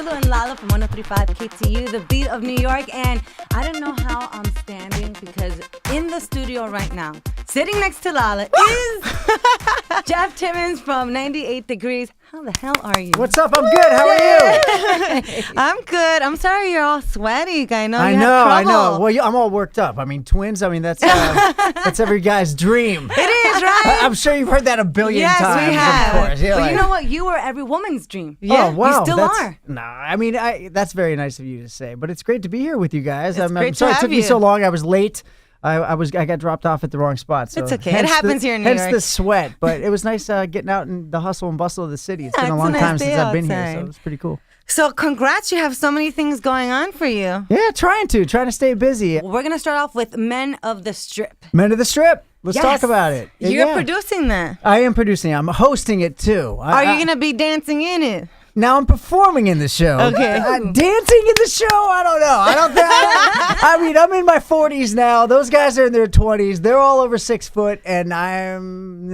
Lulu and Lala from 103.5 KTU, the beat of New York. And I don't know how I'm standing because in the studio right now, sitting next to Lala is Jeff Timmons from 98 Degrees. How the hell are you? What's up? I'm good. How are you? I'm good. I'm sorry you're all sweaty. I know. I you know. have trouble. Well, I'm all worked up. I mean, twins. I mean, that's every guy's dream. It is, right? I'm sure you've heard that a billion Yes, times. we have. Of course. Yeah, But like, you know what? You were every woman's dream. Yeah, oh, wow. You still are. No, I mean, that's very nice of you to say. But it's great to be here with you guys. I'm great to sorry it have took me you. so long. I was late. I got dropped off at the wrong spot. So It's okay. hence It happens here in New hence York. the sweat. But it was nice getting out in the hustle and bustle of the city. It's been Yeah, a it's long a nice time day since I've been here, so outside. it was pretty cool. So congrats. You have so many things going on for you. Yeah, trying to stay busy. We're going to start off with Men of the Strip. Men of the Strip. Let's Yes. talk about it. You're Yeah. producing that. I am producing. I'm hosting it too. Are you going to be dancing in it? Now I'm performing in the show. Okay. Dancing in the show? I don't know. I don't think. I mean, I'm in my 40s now. Those guys are in their 20s. They're all over 6 foot, and I'm.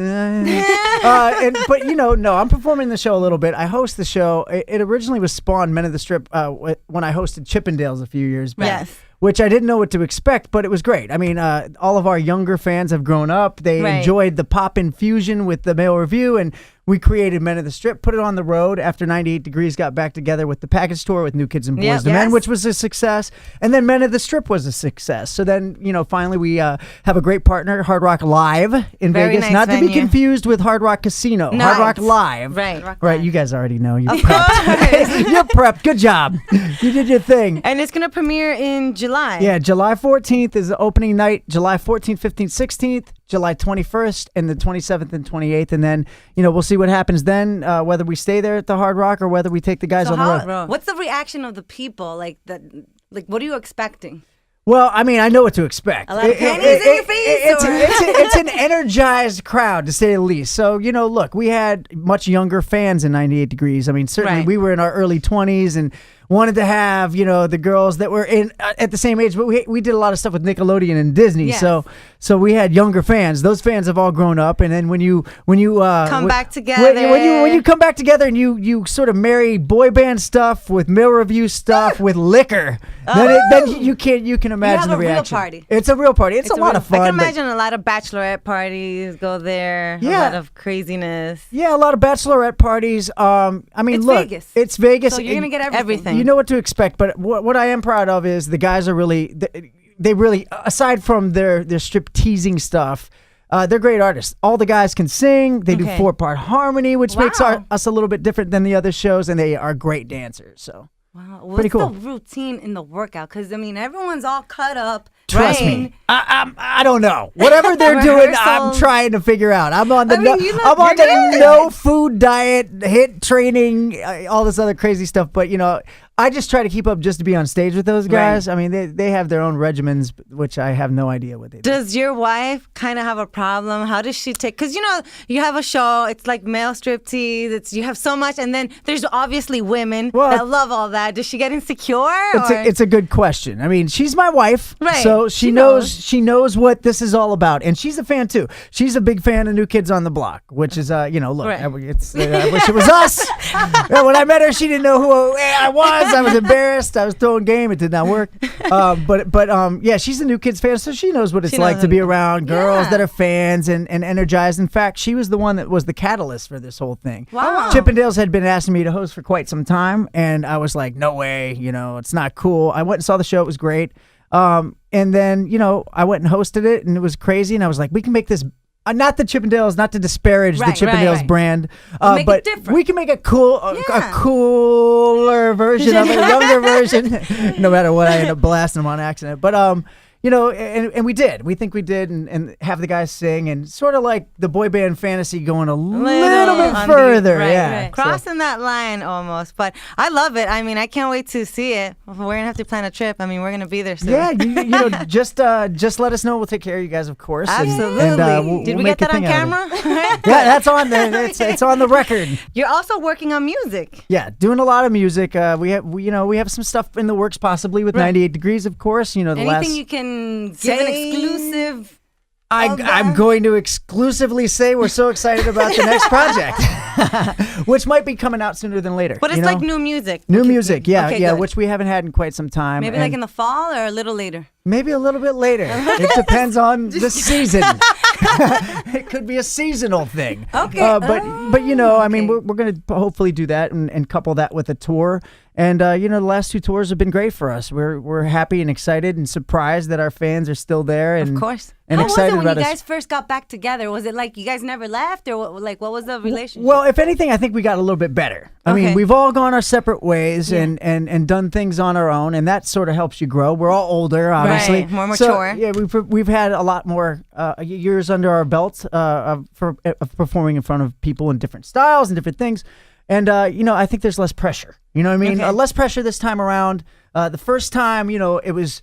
But no, I'm performing the show a little bit. I host the show. It originally was spawned Men of the Strip when I hosted Chippendales a few years back. Yes. Which I didn't know what to expect, but it was great. I mean, all of our younger fans have grown up. They Right. enjoyed the pop infusion with the male review, and we created Men of the Strip, put it on the road after 98 Degrees got back together with the package tour with New Kids and Boys Yep. to Men, Yes. which was a success. And then Men of the Strip was a success. So then, finally we have a great partner, Hard Rock Live in Very Vegas. nice Not to be venue. confused with Hard Rock Casino. No. Hard Rock Live. Right. Right, you guys already know. You're prepped. You're prepped. Good job. You did your thing. And it's going to premiere in July. Yeah, July 14th is the opening night. July 14th, 15th, 16th, July 21st, and the 27th and 28th. And then, we'll see what happens then, whether we stay there at the Hard Rock or whether we take the guys So on the road. what's the reaction of the people? Like, what are you expecting? Well, I mean, I know what to expect. A lot of panties in your face, It's an energized crowd, to say the least. So, look, we had much younger fans in 98 Degrees. I mean, certainly Right. we were in our early 20s and wanted to have, the girls that were in at the same age. But we did a lot of stuff with Nickelodeon and Disney. Yes. So we had younger fans. Those fans have all grown up. And then when you Come back together. when you come back together and you sort of marry boy band stuff with male review stuff with liquor, then you can imagine have the a real reaction. party. It's a real party. It's a lot of fun. I can but- imagine a lot of bachelorette parties go there. Yeah. A lot of craziness. Yeah, a lot of bachelorette parties. I mean, It's look, Vegas. it's Vegas. So you're going to get everything. You know what to expect, but what I am proud of is the guys are really, they really, aside from their strip teasing stuff, they're great artists. All the guys can sing. They do Okay. 4-part harmony, which makes Wow. us a little bit different than the other shows, and they are great dancers. So Wow. What's Pretty cool. the routine in the workout? Because, I mean, everyone's all cut up. trust right? me, I don't know. Whatever they're doing, I'm Rehearsals. trying to figure out. I'm on the I mean, you look- I'm on you're the good. no food diet, hit training, all this other crazy stuff. But I just try to keep up just to be on stage with those guys. I mean, they have their own regimens, which I have no idea what they do. Does your wife kind of have a problem? How does she take? Because you have a show. It's like male striptease. You have so much, and then there's obviously women Well, that love all that. Does she get insecure? It's a good question. I mean, she's my wife, Right. so She she knows what this is all about, and she's a fan too. She's a big fan of New Kids on the Block, which is look, Right. I wish it was us. When I met her, she didn't know who I was. I was embarrassed. I was throwing game. It did not work. But she's a New Kids fan, so she knows what it's She like knows to be what- around girls Yeah. that are fans and energized. In fact, she was the one that was the catalyst for this whole thing. Wow. Chippendales had been asking me to host for quite some time, and I was like, no way, it's not cool. I went and saw the show. It was great. And then, I went and hosted it, and it was crazy, and I was like, we can make this. Not the Chippendales, not to disparage Right, the Chippendales right. brand, Make it but different. we can make a a Yeah. cooler version of it, a younger version. No matter what, I end up blasting them on accident. But and we did. We think we did, and have the guys sing, and sort of like the boy band fantasy going a little bit on the- further. right, Yeah, right. Crossing that line almost. But I love it. I mean, I can't wait to see it. We're gonna have to plan a trip. I mean, we're gonna be there soon. Yeah, just let us know. We'll take care of you guys, of course. and- Absolutely. And, we'll Did we make get that a on thing out of it. camera? Yeah, that's on there. It's on the record. You're also working on music. Yeah, doing a lot of music. We have some stuff in the works, possibly with 98 Degrees, of course. The Anything last. you can give an exclusive I'm going to exclusively say we're so excited about the next project, which might be coming out sooner than later. But it's like new music. New music, yeah, Okay, yeah, good. which we haven't had in quite some time. Maybe like in the fall or a little later. Maybe a little bit later. It depends on the season. It could be a seasonal thing. Okay. But you know, I mean, we're going to hopefully do that and couple that with a tour. And you know, the last 2 tours have been great for us. We're happy and excited and surprised that our fans are still there. And, Of course. And How was excited it when about you us. guys first got back together? Was it like you guys never left, or what was the relationship? Well, if anything, I think we got a little bit better. I mean, we've all gone our separate ways and done things on our own, and that sort of helps you grow. We're all older, obviously. Right, more So, mature. yeah, we've had a lot more years under our belts of performing in front of people in different styles and different things. And, you know, I think there's less pressure. You know what I mean? Okay. Less pressure this time around. The first time, you know, it was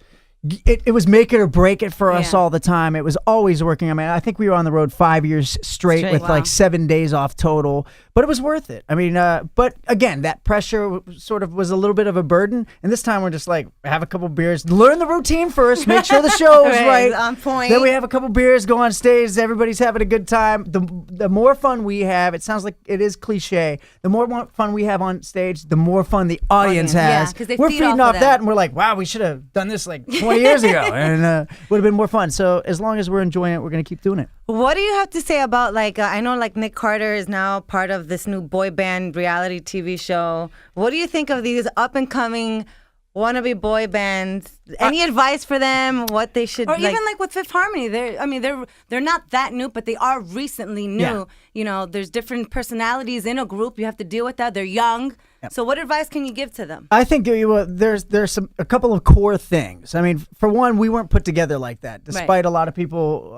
make it or break it for us Yeah. all the time. It was always working. I mean, I think we were on the road 5 years straight with Wow. like 7 days off total, but it was worth it. I mean, but again, that pressure sort of was a little bit of a burden. And this time we're just like, have a couple beers, learn the routine first, make sure the show is right. On point. Then we have a couple beers, go on stage, everybody's having a good time. The more fun we have, it sounds like it is cliche, the more fun we have on stage, the more fun the audience Yeah, has. 'cause they We're feed feeding off off of that, that. and we're like, wow, we should have done this like 20 years ago, and would have been more fun. So as long as we're enjoying it, we're going to keep doing it. What do you have to say about, like, I know, like, Nick Carter is now part of this new boy band reality TV show. What do you think of these up-and-coming wannabe boy bands? Any advice for them? What they should, Or even like with Fifth Harmony, they're not that new, but they are recently new. Yeah. You know, there's different personalities in a group. You have to deal with that. They're young. So what advice can you give to them? I think there's a couple of core things. I mean, for one, we weren't put together like that. Despite a lot of people,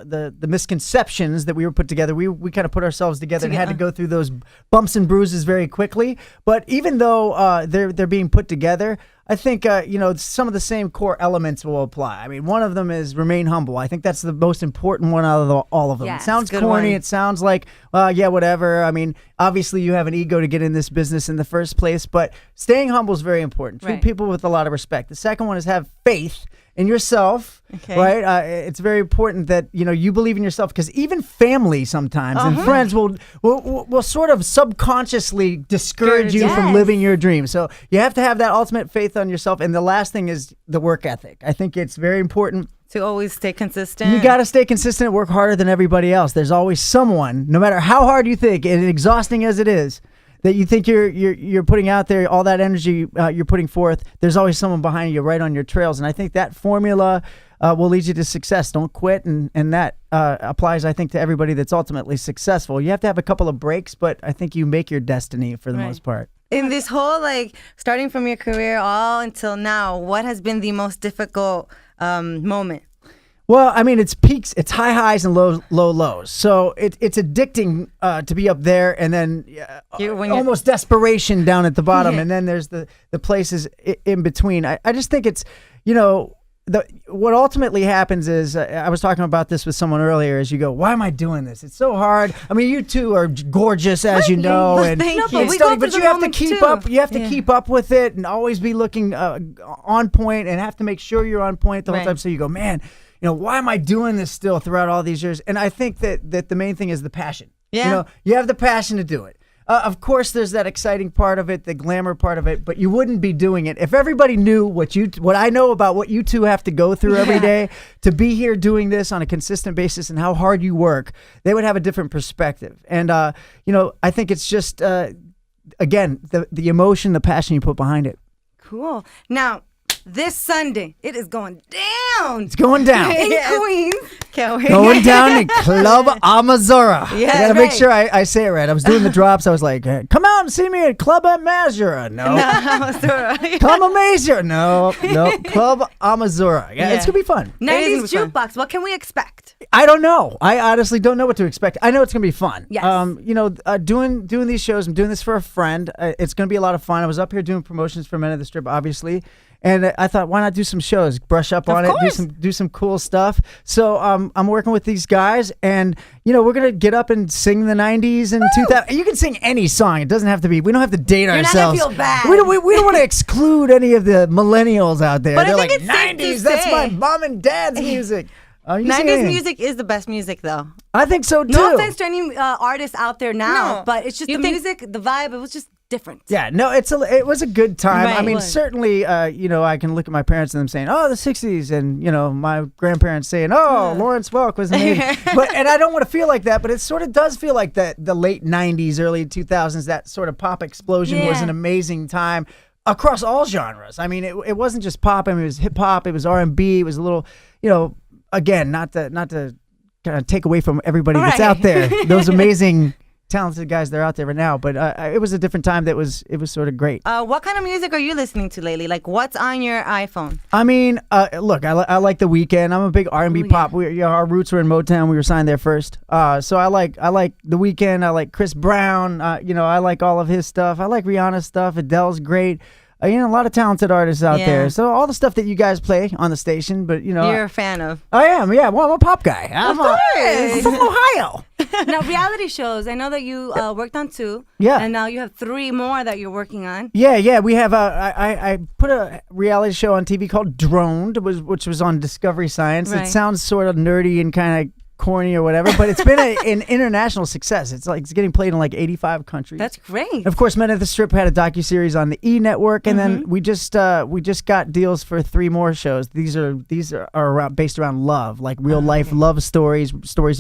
the misconceptions that we were put together, we kind of put ourselves together and had to go through those bumps and bruises very quickly. But even though they're being put together, I think you know, some of the same core elements will apply. I mean, one of them is remain humble. I think that's the most important one out of all of them. Yeah, it sounds it's a good corny. one. It sounds like, yeah, whatever. I mean, obviously you have an ego to get in this business in the first place, but staying humble is very important. Treat Right. people with a lot of respect. The second one is have faith in yourself, right? It's very important that, you know, you believe in yourself, because even family sometimes and friends will sort of subconsciously discourage you from Yes. living your dream. So you have to have that ultimate faith on yourself. And the last thing is the work ethic. I think it's very important. to always stay consistent? You got to stay consistent, work harder than everybody else. There's always someone, no matter how hard you think and exhausting as it is, that you think you're putting out there, all that energy you're putting forth, there's always someone behind you right on your trails. And I think that formula will lead you to success. Don't quit. And that applies, I think, to everybody that's ultimately successful. You have to have a couple of breaks, but I think you make your destiny for the most part. In this whole, like, starting from your career all until now, what has been the most difficult moment? Well, I mean, it's peaks, it's high highs and low lows. So it's addicting to be up there, and then almost desperation down at the bottom, and then there's the places in between. I just think it's, you know, what ultimately happens is, I was talking about this with someone earlier, is you go, why am I doing this? It's so hard. I mean, you two are gorgeous, as you know, and Thank you. but we stunning, go but through you the have to moments keep too. up. You have to keep up with it and always be looking on point, and have to make sure you're on point the whole Right. time. So you go, man, you know, why am I doing this still throughout all these years? And I think that the main thing is the passion. Yeah. You know, you have the passion to do it. Of course, there's that exciting part of it, the glamour part of it, but you wouldn't be doing it if everybody knew what I know about what you two have to go through every day to be here doing this on a consistent basis, and how hard you work. They would have a different perspective. And you know, I think it's just again, the emotion, the passion you put behind it. Cool. Now, this Sunday, it is going down It's going down. in Yes. Queens. Can't wait. Going down in Club Amazura. Yeah, I gotta right. make sure I say it right. I was doing the drops. I was like, hey, come out and see me at Club Amazura. No. Club Amazura. No. Club Amazura. Yeah, it's Yeah. gonna be fun. 90s gonna be fun. jukebox. What can we expect? I don't know. I honestly don't know what to expect. I know it's gonna be fun. Yes. You know, doing these shows. I'm doing this for a friend. It's gonna be a lot of fun. I was up here doing promotions for Men of the Strip, obviously, and I thought, why not do some shows, brush up on it, do some cool stuff. So I'm working with these guys, and you know, we're gonna get up and sing the '90s and 2000. You can sing any song. It doesn't have to be. We don't have to date not gonna ourselves. feel bad. We don't want to exclude any of the millennials out there. But I They're think like it's safe to '90s. That's my say. mom and dad's music. You can sing 90s anything. music is the best music, though. I think so too. No offense to any artists out there now, No. but it's just You the think- music, the vibe. It was just different. Yeah, no, it was a good time. Right. I mean, It was. certainly, you know, I can look at my parents and them saying, "Oh, the '60s," and you know, my grandparents saying, "Oh, Lawrence Welk was amazing." And I don't want to feel like that, but it sort of does feel like that. The late '90s, early 2000s, that sort of pop explosion was Yeah. an amazing time across all genres. I mean, it wasn't just pop. I mean, it was hip hop. It was R&B. It was a little, you know, again, not to kind of take away from everybody that's Right. out there. Those amazing, talented guys that are out there right now. But it was a different time. It was sort of great. What kind of music are you listening to lately? Like, what's on your iPhone? I mean, look, I like The Weeknd. I'm a big R&B pop. Our roots were in Motown. We were signed there first. So I like The Weeknd. I like Chris Brown. You know, I like all of his stuff. I like Rihanna's stuff. Adele's great. You know, a lot of talented artists out Yeah. there. So all the stuff that you guys play on the station, but you know, You're a fan of. I am. Yeah, well, I'm a pop guy. I'm course. from Ohio. Now, reality shows. I know that you worked on 2. Yeah. And now you have 3 more that you're working on. Yeah. We have I put a reality show on TV called Droned, which was on Discovery Science. Right. It sounds sort of nerdy and kind of corny or whatever, but it's been an international success. It's getting played in like 85 countries. That's great. Of course, Men of the Strip had a docuseries on the E Network, and then we just got deals for 3 more shows. These are based around love, like real life love stories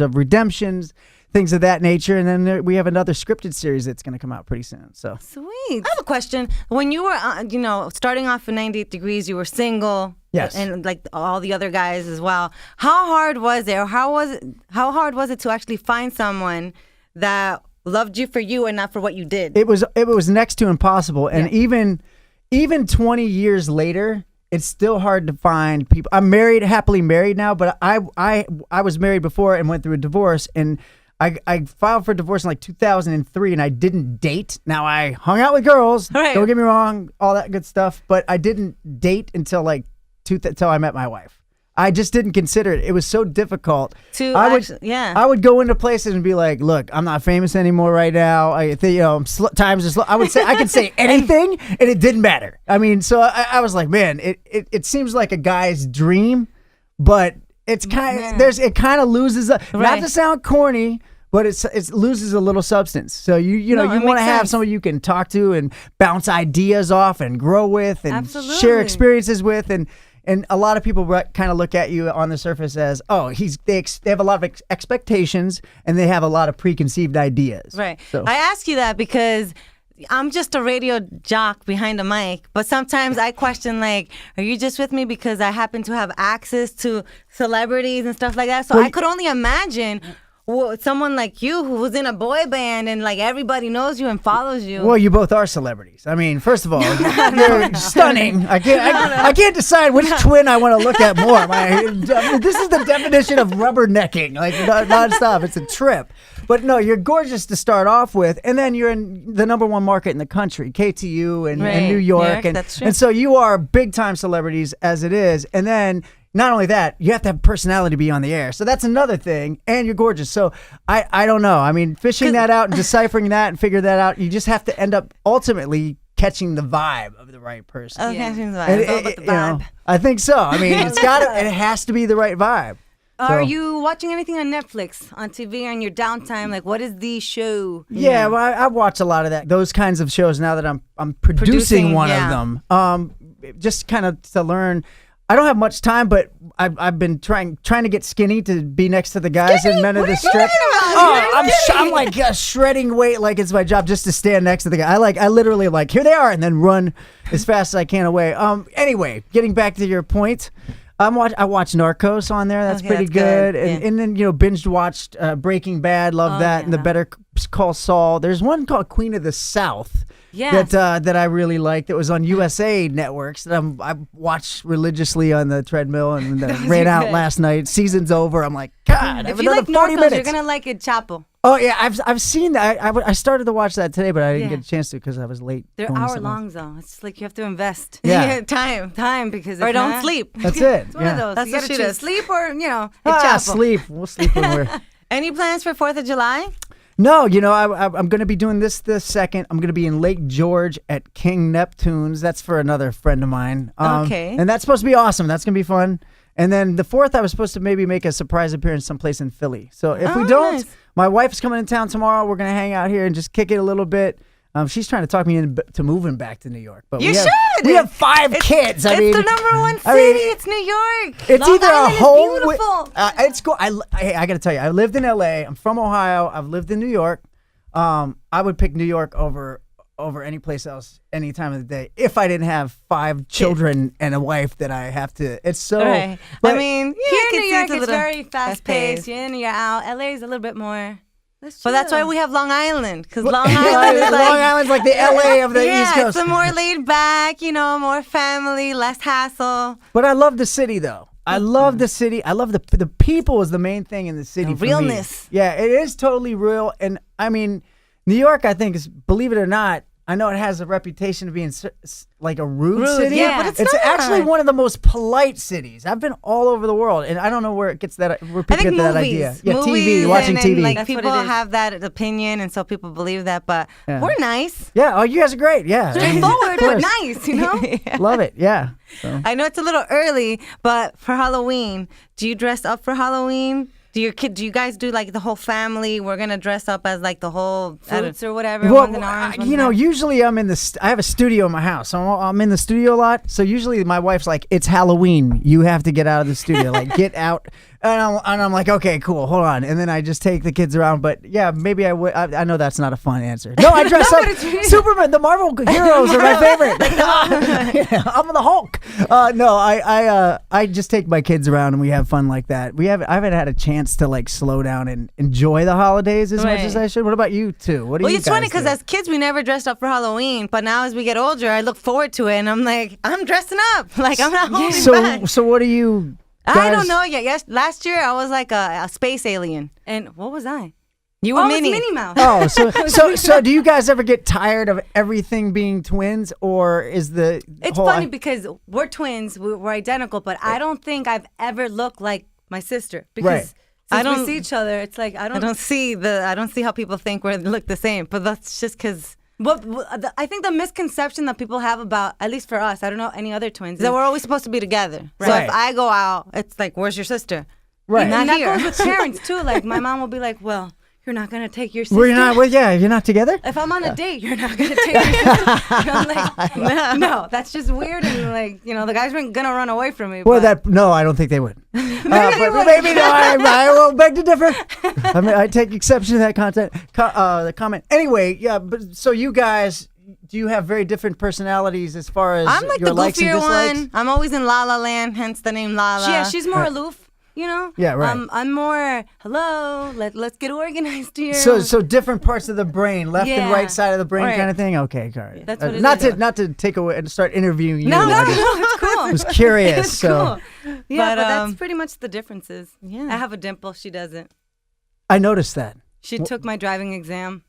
of redemptions, things of that nature. And then we have another scripted series that's going to come out pretty soon. So Sweet. I have a question. When you were, starting off in 98 Degrees, you were single. Yes. And like all the other guys as well. How hard was it, or how hard was it to actually find someone that loved you for you and not for what you did? it was next to impossible, and even 20 years later, it's still hard to find people. I'm happily married now, but I was married before and went through a divorce, and I filed for divorce in like 2003, and I didn't date. Now, I hung out with girls, Right. don't get me wrong, all that good stuff, but I didn't date until till I met my wife. I just didn't consider it. It was so difficult. I would go into places and be like, "Look, I'm not famous anymore right now. I think times are slow." I could say anything, and it didn't matter. I mean, so I was like, man, it seems like a guy's dream, but it's kind of it kind of loses not Right. to sound corny, but it loses a little substance. So you No, it want to makes have sense. someone you can talk to and bounce ideas off and grow with and Absolutely. share experiences with, and a lot of people kind of look at you on the surface as, oh, they have a lot of expectations and they have a lot of preconceived ideas. Right. So. I ask you that because I'm just a radio jock behind a mic, but sometimes I question, like, are you just with me because I happen to have access to celebrities and stuff like that? So I could only imagine someone like you who was in a boy band and like everybody knows you and follows you. Well, you both are celebrities. I mean, first of all, you're stunning. I can't decide which twin I want to look at more. This is the definition of rubbernecking, like nonstop. It's a trip. But no, you're gorgeous to start off with, and then you're in the #1 market in the country, KTU and Right. New York, That's true. and so you are big time celebrities as it is, and then. Not only that, you have to have personality to be on the air. So that's another thing. And you're gorgeous. So I don't know. I mean, fishing that out and deciphering that and figure that out, you just have to end up ultimately catching the vibe of the right person. Okay, Yeah. seems And like- It's all about the you know, vibe. I think so. I mean, it has to be the right vibe. Are So- you watching anything on Netflix, on TV, on your downtime? Like, what is the show? Yeah, well, I watch a lot of those kinds of shows now that I'm producing one yeah. of them. Just kind of to learn. I don't have much time, but I've been trying to get skinny to be next to the guys in Men of the Strip. I'm like shredding weight like it's my job just to stand next to the guy. I literally like, here they are, and then run as fast as I can away. Anyway, getting back to your point. I watch Narcos on there. That's Okay, pretty that's good. good. And then binge watched Breaking Bad. Love that. And the yeah. Better Call Saul. There's one called Queen of the South. Yes. That I really liked. That was on USA networks that I watched religiously on the treadmill and ran out good. last night. Season's over. I'm like, God, I have If you another like 40 Narcos, minutes. you're gonna like it, Chapo. Oh yeah, I've seen that. I started to watch that today, but I didn't Yeah. get a chance to because I was late. They're going to hour something else. long though. It's like you have to invest Yeah. time. because Or if don't not- sleep. That's it. It's one of those. That's You what gotta she choose does. sleep or it's Chapo. Sleep. We'll sleep when we're. Any plans for 4th of July? No, I'm going to be doing this the second. I'm going to be in Lake George at King Neptune's. That's for another friend of mine. Okay. And that's supposed to be awesome. That's going to be fun. And then the 4th, I was supposed to maybe make a surprise appearance someplace in Philly. So if we don't, nice. my wife's coming in town tomorrow. We're going to hang out here and just kick it a little bit. She's trying to talk me into moving back to New York. But You should. We have 5 kids. It's the number one city. It's New York. It's Long either a Island is home. beautiful. It's cool. I got to tell you, I lived in L.A. I'm from Ohio. I've lived in New York. I would pick New York over any place else any time of the day if I didn't have 5 children and a wife that I have to. It's so. Right. But I mean, Here in New York, it's it's very fast paced. You're in, you're out. LA is a little bit more. But that's why we have Long Island, because Long Long Island is like Island's like the LA of the East Coast. it's a more laid back, more family, less hassle. But I love the city, though. I love the city. I love the people is the main thing in the city. The for me. realness. Yeah, it is totally real. And I mean, New York, I think is, believe it or not, I know it has a reputation of being like a rude city. yeah, but it's not. actually one of the most polite cities. I've been all over the world, and I don't know where it gets that. Where people I think get that idea. movies. Yeah, Movies TV, watching and TV. Like That's what people it is. have that opinion, and so people believe that. But Yeah. we're nice. Yeah. Oh, you guys are great. Yeah. straightforward, Of but course. nice, Love it. Yeah. So. I know it's a little early, but for Halloween, do you dress up for Halloween? Do you guys do like the whole family? We're gonna dress up as like the whole Fruits or whatever. Well, one's in orange, one's you know, in- usually I'm in the. I have a studio in my house, so I'm in the studio a lot. So usually my wife's like, "It's Halloween. You have to get out of the studio. Like, get out." And I'm like, "Okay, cool. Hold on." And then I just take the kids around. But yeah, maybe I would. I know that's not a fun answer. No, I dress up. Superman. The Marvel heroes are my favorite. Yeah, I'm the Hulk. No, I just take my kids around and we have fun like that. I haven't had a chance to like slow down and enjoy the holidays as much as I should. What about you two? What do you Well, it's funny guys because do? as kids we never dressed up for Halloween, but now as we get older, I look forward to it, and I'm like, I'm dressing up. Like I'm not holding back. So what do you? I guys- don't know yet. Yes, last year I was like a space alien. And what was I? You were Oh, Minnie. it's Minnie Mouse. Oh, so do you guys ever get tired of everything being twins, or is the It's whole funny because we're twins, we're identical, but I don't think I've ever looked like my sister because Right. since I don't- we see each other, it's like I I don't. don't see how people think we look the same, but that's just because I think the misconception that people have about, at least for us, I don't know any other twins, that is- we're always supposed to be together. So Right. if I go out, it's like, where's your sister? right? Not and that here. goes with parents too. Like my mom will be like, "Well, you're not gonna take your sister." Well, you're not. Well, yeah, you're not together. If I'm on a date, you're not gonna take your sister. And I'm like, no, that's just weird. And like, the guys weren't gonna run away from me. Well, but no, I don't think they would. But maybe no. I will beg to differ. I mean, I take exception to that the comment. Anyway, yeah. But so you guys, do you have very different personalities as far as I'm like your the likes and goofier dislikes? one. I'm always in La La Land, hence the name Lala. yeah, she's more aloof. Yeah, right. I'm more hello. Let's get organized here. So different parts of the brain, left and Yeah. right side of the brain, Right. kind of thing. Okay, all right. That's what it not is. to take away and start interviewing you. no, I just it's cool. was curious. It's so cool. Yeah, But, but that's pretty much the differences. Yeah. I have a dimple. She doesn't. I noticed that. She took my driving exam.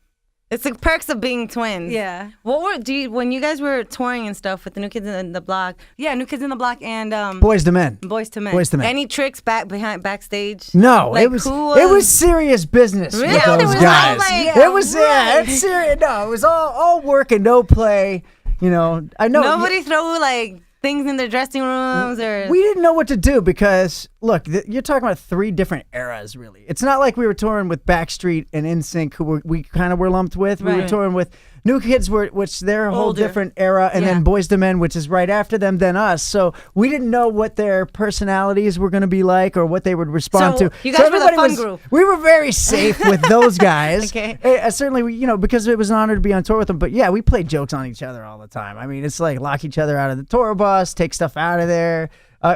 It's the perks of being twins. Yeah. When you guys were touring and stuff with the New Kids in the Block? Yeah, New Kids in the Block and Boys to Men. Boys to Men. Boys to Men. Any tricks backstage? No, Like, it was who it was serious business Really? with It those was all guys. like- it was it's serious. No, it was all work and no play. I know Nobody throw like things in their dressing rooms or. we didn't know what to do because look, you're talking about 3 different eras. Really, it's not like we were touring with Backstreet and Nsync, who we kind of were lumped with. We were Right. touring with New Kids, which they're a whole Older. different era, and then Yeah. Boys to Men, which is right after them, then us. So we didn't know what their personalities were going to be like or what they would respond So to. you guys were the everybody fun group. We were very safe with those guys. Okay. Certainly, because it was an honor to be on tour with them. But yeah, we played jokes on each other all the time. I mean, it's like lock each other out of the tour bus, take stuff out of there.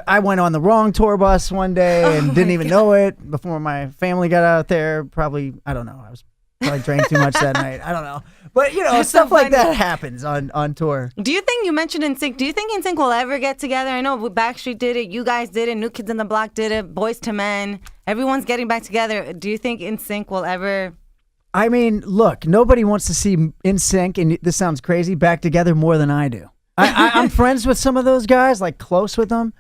I went on the wrong tour bus one day and didn't even know it before my family got out there. Probably, I don't know. I was probably drank too much that night. I don't know. But, That's stuff so like funny. that happens on tour. Do you think you mentioned Nsync? Do you think Nsync will ever get together? I know Backstreet did it, you guys did it, New Kids in the Block did it, Boys to Men. Everyone's getting back together. Do you think Nsync will ever? I mean, look, nobody wants to see Nsync, and this sounds crazy, back together more than I do. I'm friends with some of those guys, like close with them,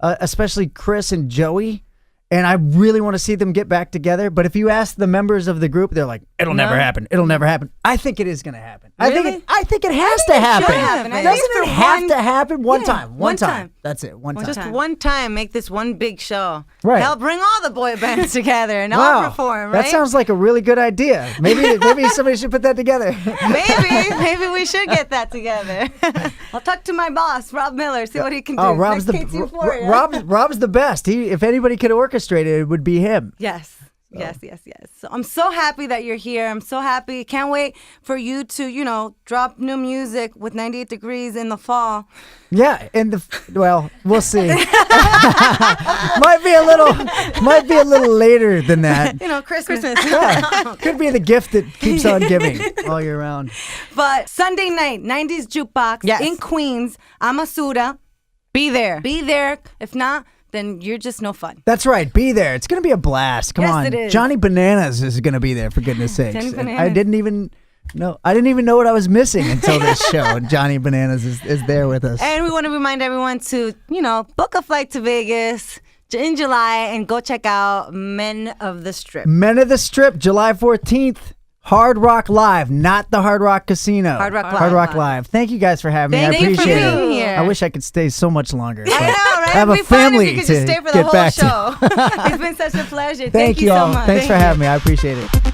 especially Chris and Joey. And I really want to see them get back together. But if you ask the members of the group, they're like, "It'll never happen. It'll never happen." I think it is going to happen. Really? I think it has to happen. happen. At Doesn't least it for have one- to happen one Yeah, time? One time. That's it. One time. Just one time, make this one big show. Right. Hell, bring all the boy bands together and all Wow. perform, right? That sounds like a really good idea. Maybe somebody should put that together. Maybe we should get that together. I'll talk to my boss, Rob Miller, see what he can do. Oh, Rob's Next KT4, yeah? Rob's the best. If anybody could orchestrate it, it would be him. Yes. Yes. So I'm so happy that you're here. I'm so happy. Can't wait for you to, drop new music with 98 Degrees in the fall. Yeah, well, we'll see. might be a little later than that. Christmas. Yeah, could be the gift that keeps on giving all year round. But Sunday night, 90s Jukebox in Queens, Amasura. Be there. Be there. If not, then you're just no fun. That's right. Be there. It's going to be a blast. Come on. It is. Johnny Bananas is going to be there, for goodness sakes. Johnny Bananas. I didn't even know what I was missing until this show. And Johnny Bananas is there with us. And we want to remind everyone to, book a flight to Vegas in July and go check out Men of the Strip. Men of the Strip, July 14th. Hard Rock Live, not the Hard Rock Casino. Hard Rock Live. Hard Rock Live. Thank you guys for having me. I Thank you for appreciate being it. here. I wish I could stay so much longer. I know, right? I have It'd a be fun family if you could to just stay for the get whole back show. to. It's been such a pleasure. Thank you so all. much. Thanks for having me. I appreciate it.